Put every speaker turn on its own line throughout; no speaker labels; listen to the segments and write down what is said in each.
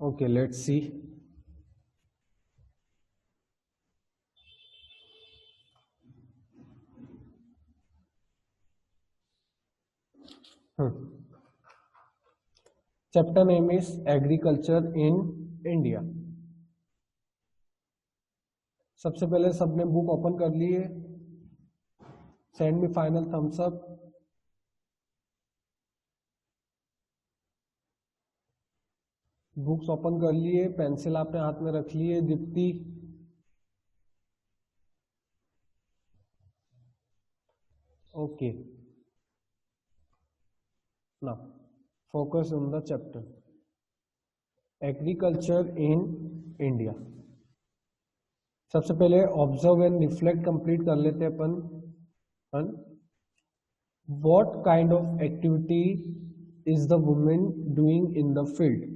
Okay, let's see. Chapter name is Agriculture in India. सबसे पहले सबने बुक ओपन कर ली है. Send me final thumbs up. Books open कर लिए, पेंसिल आपने हाथ में रख ली है. Deepti, okay. Now focus on the chapter agriculture in India. सबसे पहले ऑब्जर्व एंड रिफ्लेक्ट कंप्लीट कर लेते हैं अपन. What kind of activity is the women doing in the field.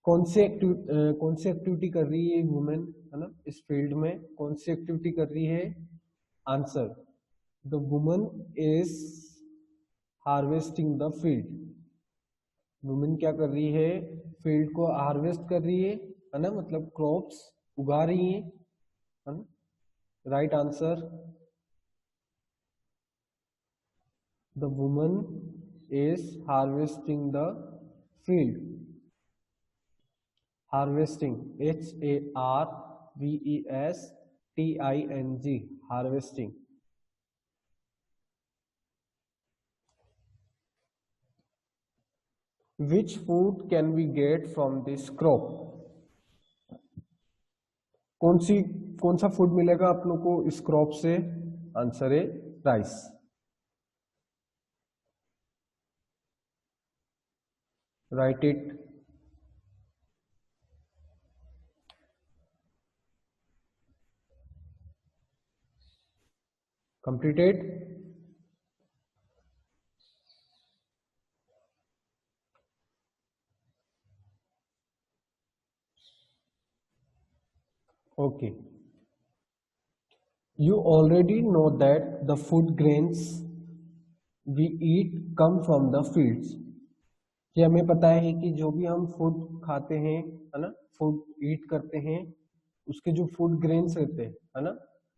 कौन सी एक्टिविटी कर रही है वुमेन, है ना, इस फील्ड में कौन सी एक्टिविटी कर रही है. Answer, the woman is harvesting the field. Women क्या कर रही है, फील्ड को हार्वेस्ट कर रही है ना, मतलब क्रॉप्स उगा रही है ना. Right answer, the woman is harvesting the field. Harvesting, HARVESTING, harvesting. Which food can we get from this crop? कौन सा फूड मिलेगा आप लोग को इस क्रॉप से. आंसर है rice. Right it. Completed. Okay. You already know that the food grains we eat come from the fields. ये हमें पता है कि जो भी हम फूड खाते हैं, है ना, फूड ईट करते हैं, उसके जो फूड ग्रेन्स रहते हैं, है ना,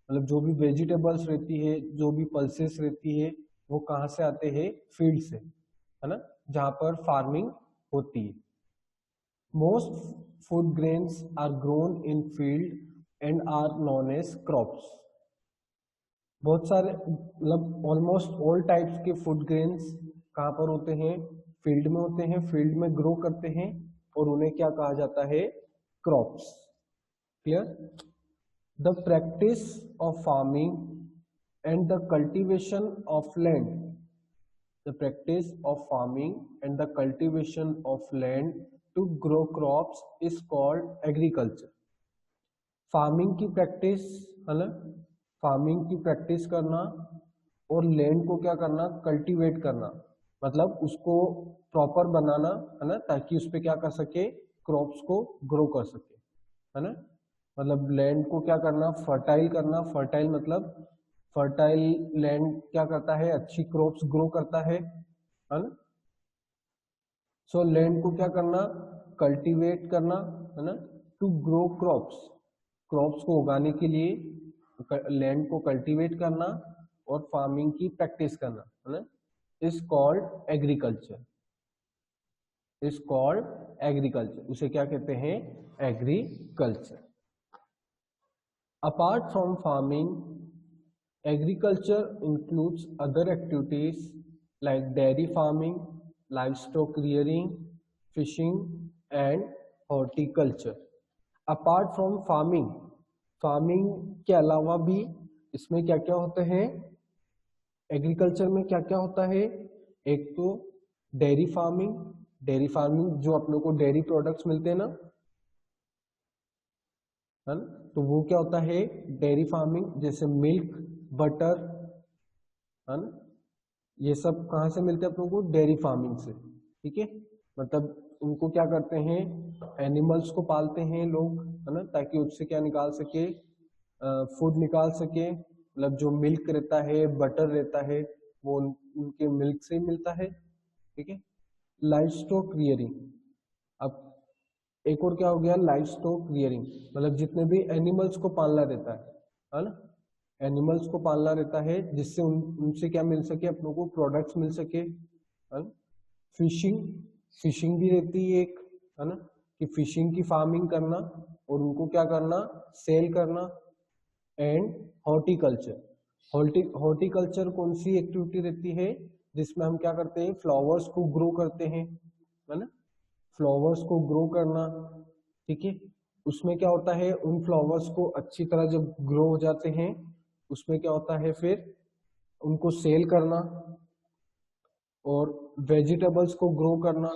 मतलब जो भी वेजिटेबल्स रहती है, जो भी पल्सेस रहती है, वो कहाँ से आते हैं, फील्ड से, है ना, जहाँ पर फार्मिंग होती है. Most food grains are grown in field and are known as crops. बहुत सारे, मतलब ऑलमोस्ट ऑल टाइप्स के फूड ग्रेन्स कहाँ पर होते हैं, फील्ड में होते हैं, फील्ड में ग्रो करते हैं, और उन्हें क्या कहा जाता है, crops. Clear. The practice of farming and the cultivation of land. The practice of farming and the cultivation of land to grow crops is called agriculture. Farming की प्रैक्टिस, है ना, फार्मिंग की प्रैक्टिस करना और लैंड को क्या करना, cultivate करना, मतलब उसको प्रॉपर बनाना, है ना, ताकि उस पे क्या कर सके, क्रॉप्स को ग्रो कर सके, है ना. मतलब लैंड को क्या करना, फर्टाइल करना. फर्टाइल मतलब फर्टाइल लैंड क्या करता है, अच्छी क्रॉप्स ग्रो करता है ना. सो लैंड को क्या करना, कल्टीवेट करना, है ना, टू ग्रो क्रॉप्स. क्रॉप्स को उगाने के लिए लैंड को कल्टीवेट करना और फार्मिंग की प्रैक्टिस करना, है ना, is called agriculture. Is called agriculture. उसे क्या कहते हैं, agriculture. Apart from farming, agriculture includes other activities like dairy farming, livestock rearing, fishing and horticulture. Apart from farming, farming के अलावा भी इसमें क्या क्या होते हैं, एग्रीकल्चर में क्या क्या होता है. एक तो डेयरी फार्मिंग. डेयरी फार्मिंग जो आप लोग को डेयरी प्रोडक्ट्स मिलते हैं ना, है ना, तो वो क्या होता है, डेयरी फार्मिंग. जैसे मिल्क, बटर, है ना, ये सब कहाँ से मिलते हैं अपनों को, डेयरी फार्मिंग से. ठीक है, मतलब उनको क्या करते हैं, एनिमल्स को पालते हैं लोग, है ना, ताकि उससे क्या निकाल सके, फूड निकाल सके. मतलब जो मिल्क रहता है, बटर रहता है, वो उनके मिल्क से ही मिलता है. ठीक है. Live stock rearing. अब एक और क्या हो गया, लाइफ स्टॉक रियरिंग, मतलब जितने भी एनिमल्स को पालना रहता है ना, एनिमल्स को पालना रहता है जिससे उनसे क्या मिल सके, अपनों को प्रोडक्ट्स मिल सके, है ना। फिशिंग, फिशिंग भी रहती है एक, है ना, कि फिशिंग की फार्मिंग करना और उनको क्या करना, सेल करना। एंड हॉर्टिकल्चर, हॉर्टिकल्चर कौन सी एक्टिविटी रहती है जिसमें हम क्या करते हैं, फ्लावर्स को ग्रो करते हैं, है ना, फ्लावर्स को ग्रो करना, ठीक है। उसमें क्या होता है, उन फ्लावर्स को अच्छी तरह जब ग्रो हो जाते हैं, उसमें क्या होता है, फिर उनको सेल करना और वेजिटेबल्स को ग्रो करना,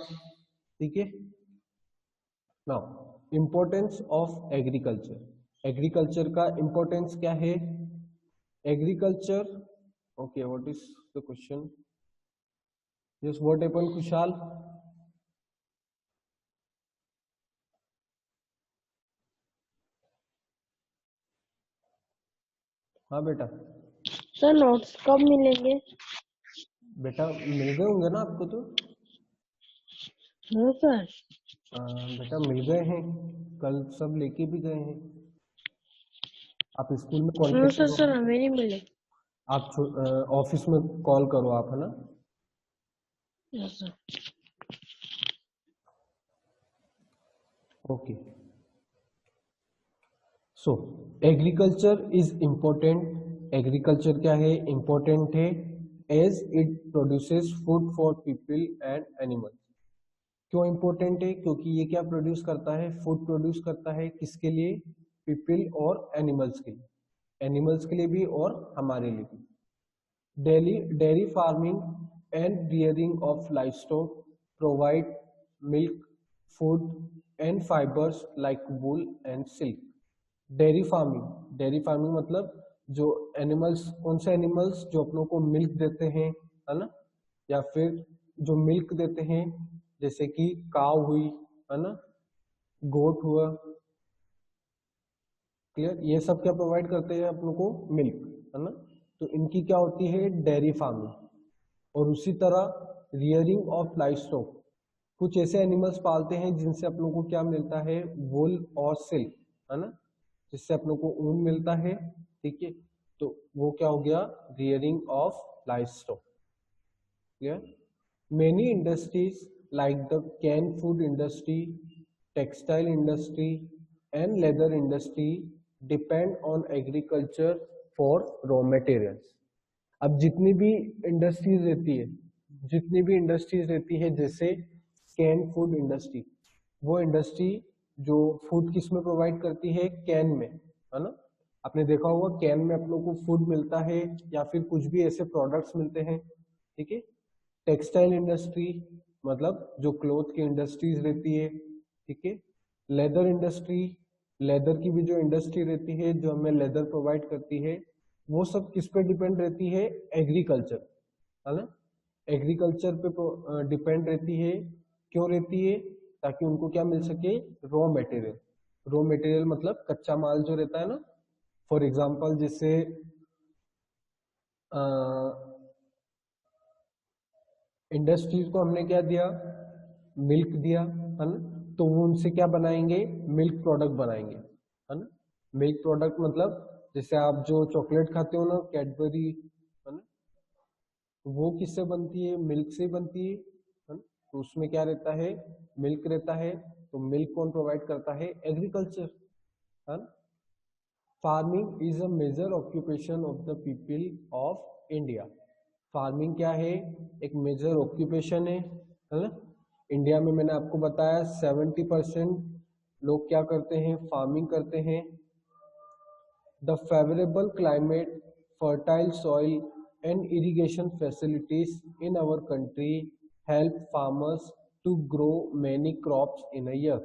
ठीक है। Now importance of agriculture, agriculture का इंपॉर्टेंस क्या है, agriculture, okay, what is the question, yes what happened खुशहाल, हाँ बेटा,
सर नोट्स कब मिलेंगे?
बेटा मिल गए होंगे ना आपको तो,
हाँ सर।
बेटा मिल गए हैं, कल सब लेके भी गए हैं, आप स्कूल में
हाँ
कांटेक्ट
सर,
करो,
सर हमें नहीं मिले।
आप ऑफिस में कॉल करो आप, है ना।
Yes sir.
Okay, so agriculture is important, agriculture क्या है, इम्पोर्टेंट है, as it produces food for people and animals. क्यों इम्पोर्टेंट है, क्योंकि ये क्या प्रोड्यूस करता है, फूड प्रोड्यूस करता है, किसके लिए, पीपल और एनिमल्स के लिए, एनिमल्स के लिए भी और हमारे लिए भी। Dairy farming and rearing of livestock provide milk, food and fibres like wool and silk. Dairy farming, dairy farming मतलब जो एनिमल्स, कौन से एनिमल्स जो अपनों को मिल्क देते हैं, है ना, या फिर जो मिल्क देते हैं, जैसे कि काव हुई, है ना, गोट हुआ, क्लियर, ये सब क्या प्रोवाइड करते हैं अपनों को, मिल्क, है ना। तो इनकी क्या होती है, डेयरी फार्मिंग। और उसी तरह रियरिंग ऑफ लाइवस्टॉक, कुछ ऐसे एनिमल्स पालते हैं जिनसे अपनों को क्या मिलता है, वूल और सिल्क, है ना, जिससे अपनों को ऊन मिलता है, ठीक है। तो वो क्या हो गया, rearing of livestock, clear. Many industries like the canned food industry, textile industry and leather industry depend on agriculture for raw materials. अब जितनी भी इंडस्ट्रीज रहती है, जितनी भी इंडस्ट्रीज रहती है, जैसे कैन फूड इंडस्ट्री, वो इंडस्ट्री जो फूड किस में प्रोवाइड करती है, कैन में, है ना। आपने देखा होगा कैन में आप लोग को फूड मिलता है या फिर कुछ भी ऐसे प्रोडक्ट्स मिलते हैं, ठीक है। टेक्सटाइल इंडस्ट्री मतलब जो क्लोथ की इंडस्ट्रीज रहती है, ठीक है। लेदर इंडस्ट्री, लेदर की भी जो इंडस्ट्री रहती है जो हमें लेदर प्रोवाइड करती है, वो सब किस पे डिपेंड रहती है, एग्रीकल्चर, है ना, एग्रीकल्चर पे डिपेंड रहती है। क्यों रहती है, ताकि उनको क्या मिल सके, रॉ मटेरियल, रॉ मटेरियल मतलब कच्चा माल जो रहता है ना। फॉर एग्जांपल जैसे इंडस्ट्रीज को हमने क्या दिया, मिल्क दिया, है ना, तो वो उनसे क्या बनाएंगे, मिल्क प्रोडक्ट बनाएंगे, है ना। मिल्क प्रोडक्ट मतलब जैसे आप जो चॉकलेट खाते हो ना, कैडबरी, है ना, वो किससे बनती है, मिल्क से बनती है ना। तो उसमें क्या रहता है, मिल्क रहता है, तो मिल्क कौन प्रोवाइड करता है, एग्रीकल्चर, है ना। Farming is a major occupation of the people of India. Farming क्या है, एक मेजर ऑक्यूपेशन है ना। इंडिया में मैंने आपको बताया 70% लोग क्या करते हैं, फार्मिंग करते हैं। The favourable climate, fertile soil and irrigation facilities in our country help farmers to grow many crops in a year,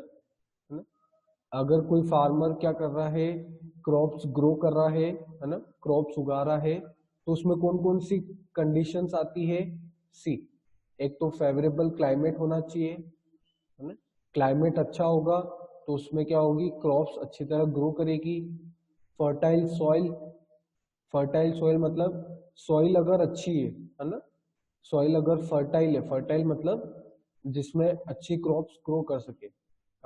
है ना। अगर कोई फार्मर क्या कर रहा है, क्रॉप्स ग्रो कर रहा है ना, क्रॉप्स उगा रहा है, तो उसमें कौन कौन सी कंडीशंस आती है, सी, एक तो फेवरेबल क्लाइमेट होना चाहिए, है ना, क्लाइमेट अच्छा होगा तो उसमें क्या होगी, क्रॉप्स अच्छी तरह ग्रो करेगी। फर्टाइल सॉइल, फर्टाइल सॉइल मतलब सॉइल अगर अच्छी है ना, सॉइल अगर फर्टाइल है, फर्टाइल मतलब जिसमें अच्छी क्रॉप्स ग्रो कर सके,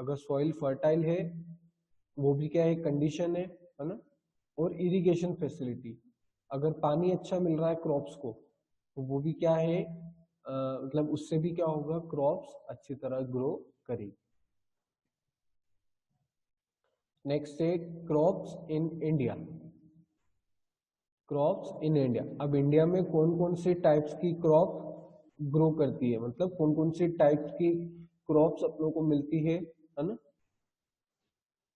अगर सॉइल फर्टाइल है वो भी क्या है, कंडीशन है ना। और इरिगेशन फैसिलिटी, अगर पानी अच्छा मिल रहा है क्रॉप्स को तो वो भी क्या है, मतलब उससे भी क्या होगा, क्रॉप्स अच्छी तरह ग्रो करेगी। नेक्स्ट है crops in India. Crops in India, अब इंडिया में कौन कौन से टाइप्स की क्रॉप ग्रो करती है, मतलब कौन कौन से टाइप्स की क्रॉप्स अपनों को मिलती है ना।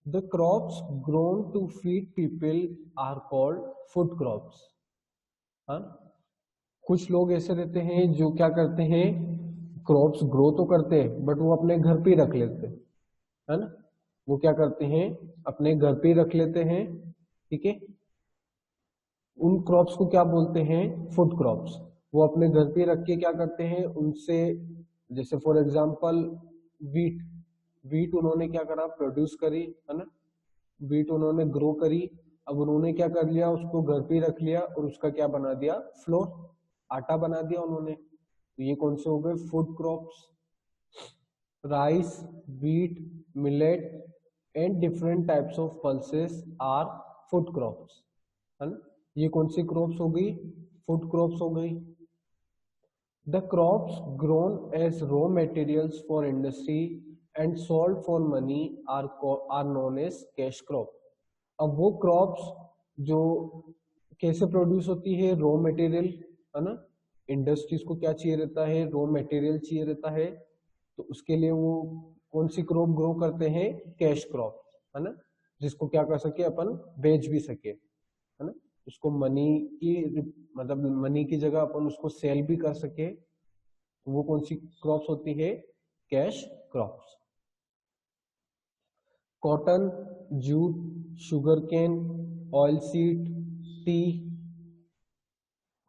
The crops grown to feed people are called food crops. हाँ, कुछ लोग ऐसे रहते हैं जो क्या करते हैं, क्रॉप्स ग्रो तो करते हैं बट वो अपने घर पे ही रख लेते हैं, है ना। वो क्या करते हैं, अपने घर पे ही रख लेते हैं, ठीक है। उन क्रॉप्स को क्या बोलते हैं, फूड क्रॉप्स। वो अपने घर पे रख के क्या करते हैं उनसे, जैसे फॉर एग्जांपल वीट, वीट उन्होंने क्या करा, प्रोड्यूस करी, है ना। वीट उन्होंने ग्रो करी, अब उन्होंने क्या कर लिया, उसको घर पे रख लिया और उसका क्या बना दिया, फ्लोर, आटा बना दिया उन्होंने। तो ये कौन से हो गए, food crops. Rice, wheat, millet and different types of pulses are food crops, है ना। ये कौन सी क्रॉप्स हो गई, फूड क्रॉप्स हो गई। The crops grown as raw materials for industry and sold for money are known as cash crop. अब वो क्रॉप्स जो कैसे प्रोड्यूस होती है, रॉ मटेरियल, है ना। इंडस्ट्रीज को क्या चाहिए रहता है, रॉ मटेरियल चाहिए रहता है, तो उसके लिए वो कौन सी क्रॉप ग्रो करते हैं, कैश क्रॉप, है ना। जिसको क्या कर सके अपन, बेच भी सके, है ना। उसको मनी की, मतलब मनी की जगह अपन उसको सेल भी कर सके, तो वो कौन सी क्रॉप्स होती है, cash crops. Cotton, jute, sugarcane, oil seed, tea,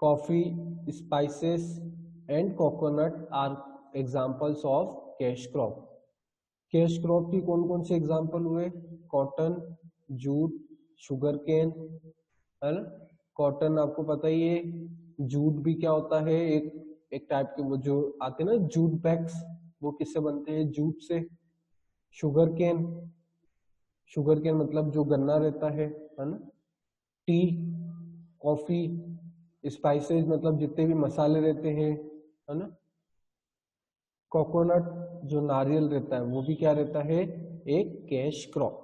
coffee, spices and coconut are examples of cash crop. Cash crop की कौन कौन से एग्जाम्पल हुए, कॉटन, जूट, शुगर केन, है ना। कॉटन आपको पता ही है, जूट भी क्या होता है, एक एक टाइप के वो जो आते हैं ना जूट बैग्स, वो किससे बनते हैं, जूट से। शुगर केन, शुगर केन मतलब जो गन्ना रहता है ना। टी, कॉफी, स्पाइसेस मतलब जितने भी मसाले रहते हैं, है ना। कोकोनट जो नारियल रहता है वो भी क्या रहता है, एक कैश क्रॉप,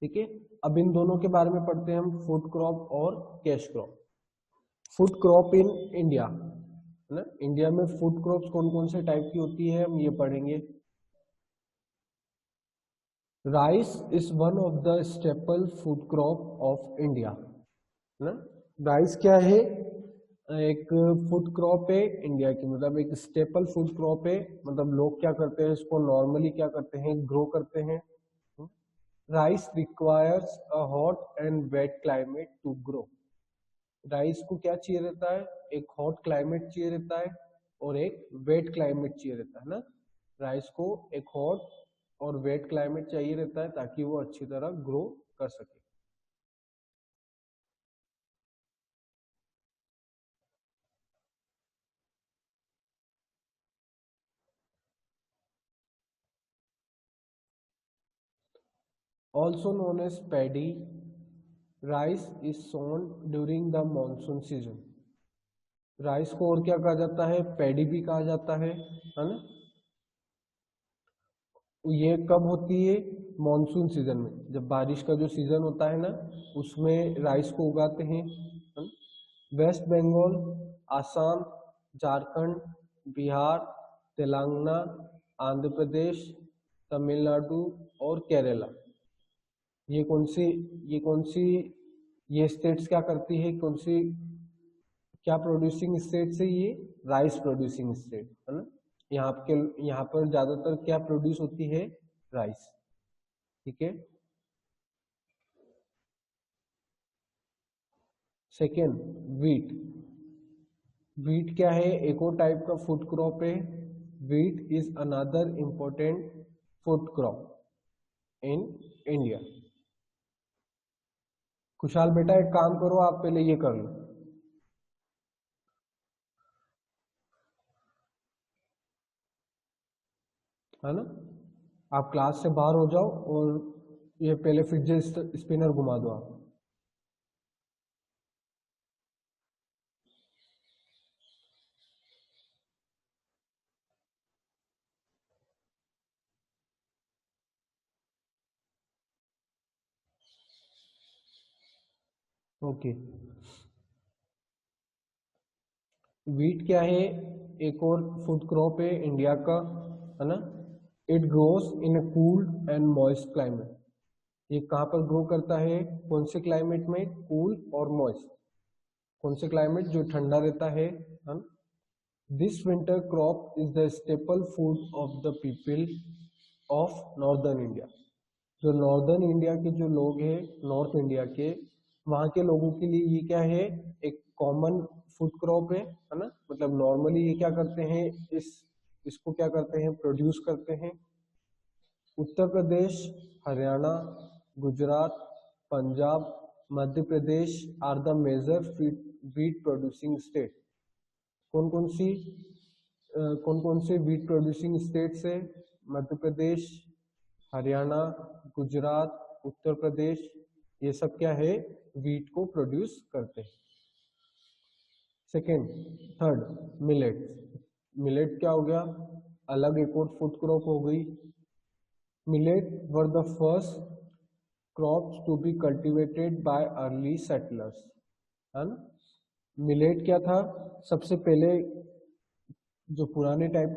ठीक है। अब इन दोनों के बारे में पढ़ते हैं हम, फूड क्रॉप और cash crop. Food crop in India, है ना। इंडिया में फूड क्रॉप्स कौन कौन से टाइप की होती है, हम ये पढ़ेंगे। Rice is one of the staple food crop of India, है ना। राइस क्या है, एक फूड क्रॉप है इंडिया की, मतलब एक स्टेपल फूड क्रॉप है, मतलब लोग क्या करते हैं इसको नॉर्मली क्या करते हैं, ग्रो करते हैं। Rice requires a hot and wet climate to grow. Rice को क्या चाहिए रहता है, एक हॉट क्लाइमेट चाहिए रहता है और एक वेट क्लाइमेट चाहिए रहता है ना। राइस को एक हॉट और वेट क्लाइमेट चाहिए रहता है ताकि वो अच्छी तरह ग्रो कर सके। Also known as paddy, rice is sown during the monsoon season. Rice को और क्या कहा जाता है, पैडी भी कहा जाता है ना। ये कब होती है, मॉनसून सीजन में, जब बारिश का जो सीजन होता है ना उसमें राइस को उगाते हैं, है ना? वेस्ट बंगाल, आसाम, झारखंड, बिहार, तेलंगाना, आंध्र प्रदेश, तमिलनाडु और केरला, ये कौन सी ये कौन सी ये स्टेट्स क्या करती है, कौन सी क्या प्रोड्यूसिंग स्टेट से, ये राइस प्रोड्यूसिंग स्टेट, है ना। यहाँ पर ज्यादातर क्या प्रोड्यूस होती है, राइस, ठीक है। Second, wheat. वीट क्या है, एक और टाइप का फूड क्रॉप है। Wheat is another important food crop in India. खुशहाल बेटा एक काम करो, आप पहले ये कर लो, है ना। आप क्लास से बाहर हो जाओ और ये पहले फिडजेट स्पिनर घुमा दो आप। ओके, वीट क्या है? एक और फूड क्रॉप है इंडिया का, है ना। It grows in a cool and moist climate. ये कहाँ पर ग्रो करता है? कौन से क्लाइमेट में? कूल और मॉइस्ट। कौन से क्लाइमेट? जो ठंडा रहता है ना। This winter crop is the staple food of the people of northern India. जो नॉर्दर्न इंडिया के जो लोग हैं, नॉर्थ इंडिया के, वहाँ के लोगों के लिए ये क्या है? एक कॉमन फूड क्रॉप है ना। मतलब नॉर्मली ये क्या करते हैं, इसको क्या करते हैं? प्रोड्यूस करते हैं। Uttar Pradesh, Haryana, Gujarat, Punjab, Madhya Pradesh are the major wheat producing state. कौन कौन से वीट प्रोड्यूसिंग स्टेट्स है? मध्य प्रदेश, हरियाणा, गुजरात, उत्तर प्रदेश, ये सब क्या है? वीट को प्रोड्यूस करते हैं। Second, third, millet. मिलेट क्या हो गया? अलग एक और फूड क्रॉप हो गई। Millet were the first crops to be cultivated by early settlers, है ना। मिलेट क्या था? सबसे पहले जो पुराने टाइम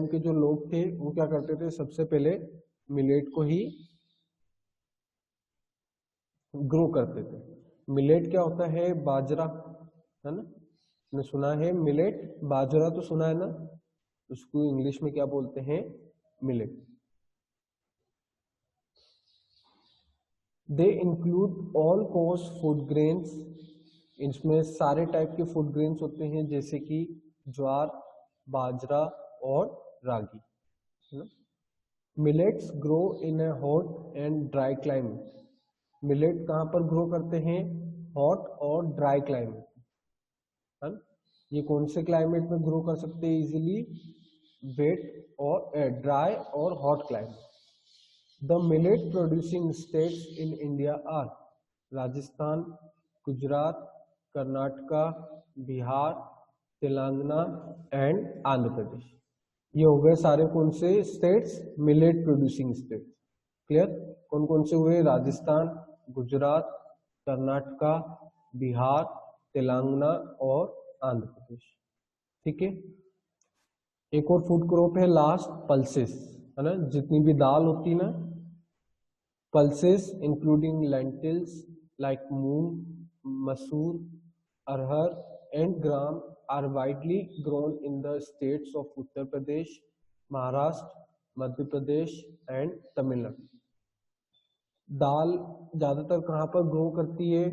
के जो लोग थे वो क्या करते थे? सबसे पहले मिलेट को ही ग्रो करते थे। मिलेट क्या होता है? बाजरा, है ना। ने सुना है मिलेट, बाजरा तो सुना है ना। उसको इंग्लिश में क्या बोलते हैं? Millet. They include all course food grains. इसमें सारे टाइप के फूड ग्रेन्स होते हैं, जैसे कि ज्वार, बाजरा और रागी, है ना। Millets grow in A hot and dry climate. Millet कहाँ पर ग्रो करते हैं? हॉट और ड्राई क्लाइमेट, है ना। ये कौन से क्लाइमेट में ग्रो कर सकते हैं इजीली? वेट और ड्राई और hot climate. The millet producing states in India are Rajasthan, Gujarat, Karnataka, Bihar, Telangana and Andhra Pradesh. ये हो गए सारे कौन से states? Millet producing states. Clear? कौन कौन से हुए? राजस्थान, गुजरात, कर्नाटका, बिहार, तेलंगाना और आंध्र प्रदेश। ठीक है। एक और फूड क्रॉप है लास्ट, पल्सेस, है ना। जितनी भी दाल होती ना, pulses including lentils like moong, masoor, arhar and gram are widely grown in the states of Uttar Pradesh, Maharashtra, Madhya Pradesh and Tamil Nadu. दाल ज्यादातर कहाँ पर ग्रो करती है?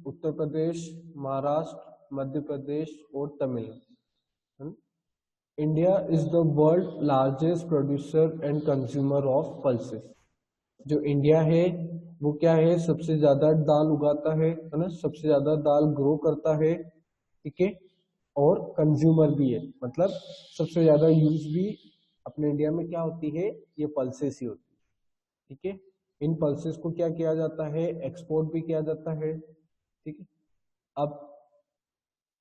उत्तर प्रदेश, महाराष्ट्र, मध्य प्रदेश और Tamil Nadu. India is the world largest producer and consumer of pulses. जो India है वो क्या है? सबसे ज्यादा दाल उगाता है ना। सबसे ज्यादा दाल ग्रो करता है, ठीक है। और कंज्यूमर भी है, मतलब सबसे ज्यादा यूज भी अपने इंडिया में क्या होती है? ये पल्सेस ही होती है, ठीक है। इन पल्सेस को क्या किया जाता है? एक्सपोर्ट भी किया जाता है, ठीक है। अब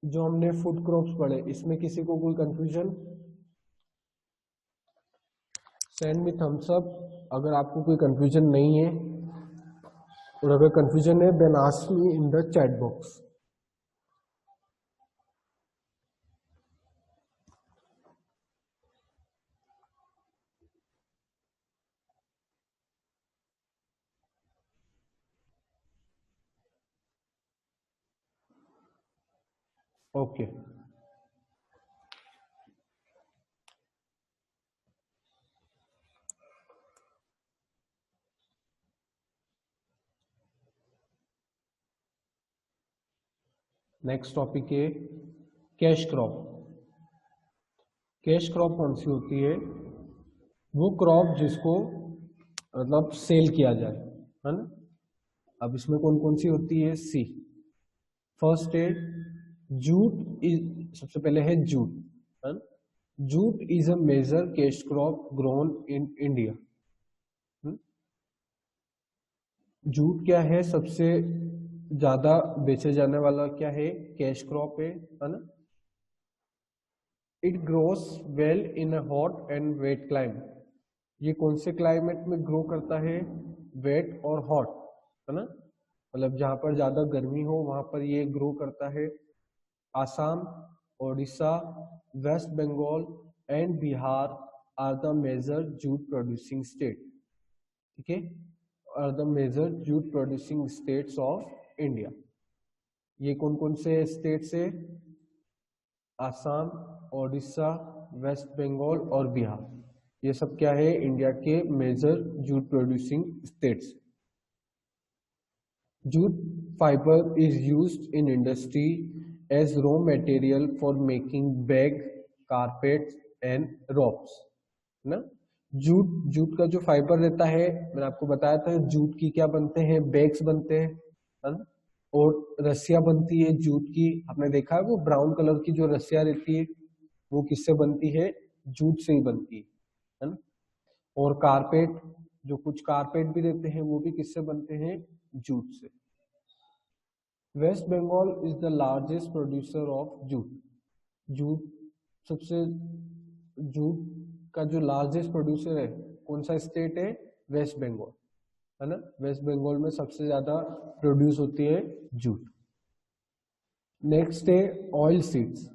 जो हमने फूड क्रॉप्स पढ़े, इसमें किसी को कोई confusion? Send me thumbs up अगर आपको कोई कंफ्यूजन नहीं है, और अगर कंफ्यूजन है then ask me in the chat box. Okay, next topic है कैश क्रॉप। कैश क्रॉप कौन सी होती है? वो क्रॉप जिसको मतलब सेल किया जाए, है ना। अब इसमें कौन कौन सी होती है? सी, फर्स्ट है जूट। सबसे पहले है जूट, है ना। Jute is a major cash crop grown in India. Jute क्या है, सबसे ज्यादा बेचे जाने वाला क्या है, कैश क्रॉप है ना। It grows well in a hot and wet climate. ये कौन से क्लाइमेट में ग्रो करता है, वेट और हॉट, है ना, मतलब जहां पर ज्यादा गर्मी हो वहां पर ये ग्रो करता है। Assam, Odisha, West Bengal and Bihar are the major jute producing state. ठीक है, are the major jute producing states of India. ये कौन कौन से स्टेट्स है, आसाम, ओडिशा, वेस्ट बंगाल और बिहार। ये सब क्या है, इंडिया के major jute producing states. Jute fibre is used in industry as raw material for making bag, carpets and ropes, ना। जूट का जो फाइबर रहता है, मैंने आपको बताया था जूट की क्या बनते हैं, बैग्स बनते हैं, है ना, और रस्सियां बनती है जूट की। आपने देखा है वो ब्राउन कलर की जो रस्सियां रहती है वो किससे बनती है, जूट से ही बनती है ना। और कारपेट, जो कुछ कारपेट भी रहते हैं वो भी किससे बनते हैं, जूट से। West Bengal is the largest producer of jute. Jute सबसे, जूट का जो लार्जेस्ट प्रोड्यूसर है कौन सा स्टेट है, वेस्ट बंगाल, है ना। वेस्ट बंगाल में सबसे ज्यादा प्रोड्यूस होती है जूट। नेक्स्ट है ऑयल सीड्स।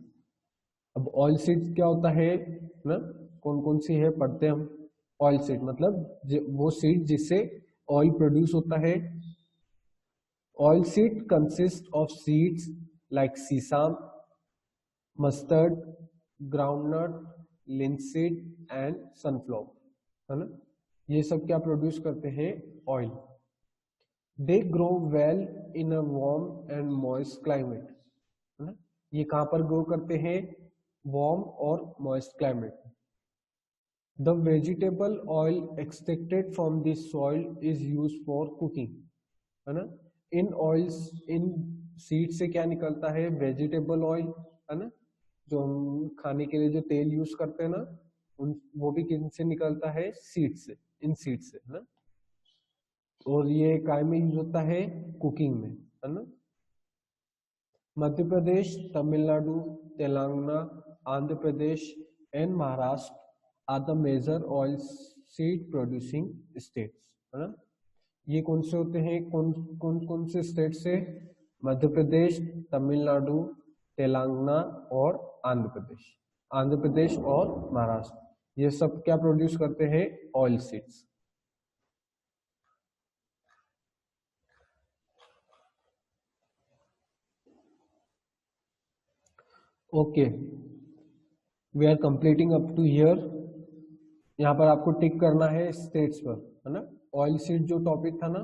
अब ऑयल सीड्स क्या होता है ना, कौन कौन सी है पढ़ते हैं हम। ऑयल सीड मतलब वो सीड जिससे ऑयल प्रोड्यूस होता है। Oil seed consist of seeds like sesame, mustard, groundnut, linseed and sunflower, है ना। ये सब क्या प्रोड्यूस करते हैं, oil. They grow well in a warm and moist climate, है ना। ये कहां पर ग्रो करते हैं, वार्म और moist climate. The vegetable oil extracted from this soil is use for cooking, है ना। इन ऑयल्स, इन सीड से क्या निकलता है, वेजिटेबल ऑयल, है ना, जो हम खाने के लिए जो तेल यूज करते हैं ना, उन वो भी किन से निकलता है, सीड से, इन सीड से, है ना। और ये काय में यूज होता है, कुकिंग में, है ना। Madhya Pradesh, Tamil Nadu, Telangana, Andhra Pradesh and Maharashtra are the major oil seed producing states, है ना। ये कौन से होते हैं, कौन कौन कौन से स्टेट से, मध्य प्रदेश, तमिलनाडु, तेलंगाना और आंध्र प्रदेश। आंध्र प्रदेश और महाराष्ट्र ये सब क्या प्रोड्यूस करते हैं, oil seeds. Okay, we are completing up to here. यहाँ पर आपको टिक करना है स्टेट्स पर, है ना। ऑयल सीड जो टॉपिक था ना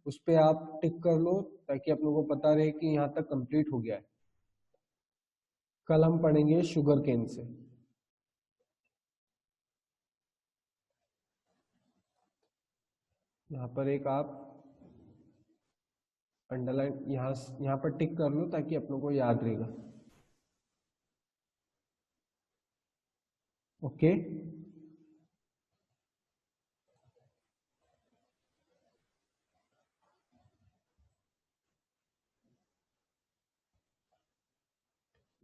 उस पे आप टिक कर लो ताकि आप लोगों को पता रहे कि यहाँ तक कंप्लीट हो गया है। कल हम पढ़ेंगे शुगर केन से। यहाँ पर एक आप अंडरलाइन यहाँ पर टिक कर लो ताकि अपनों को याद रहेगा। Okay,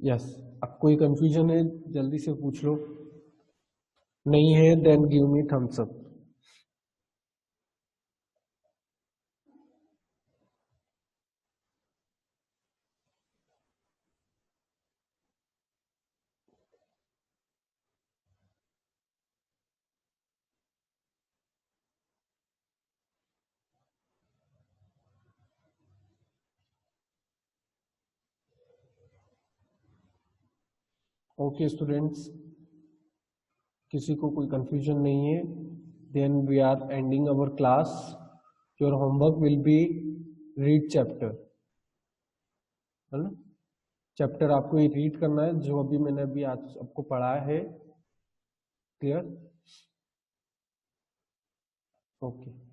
yes. अब कोई कंफ्यूजन है जल्दी से पूछ लो, नहीं है then give me thumbs up. Okay students, किसी को कोई कंफ्यूजन नहीं है, then we are ending our class. Your homework will be read chapter, है ना। चैप्टर आपको ये रीड करना है जो अभी मैंने अभी आज आपको पढ़ाया है। Clear, okay.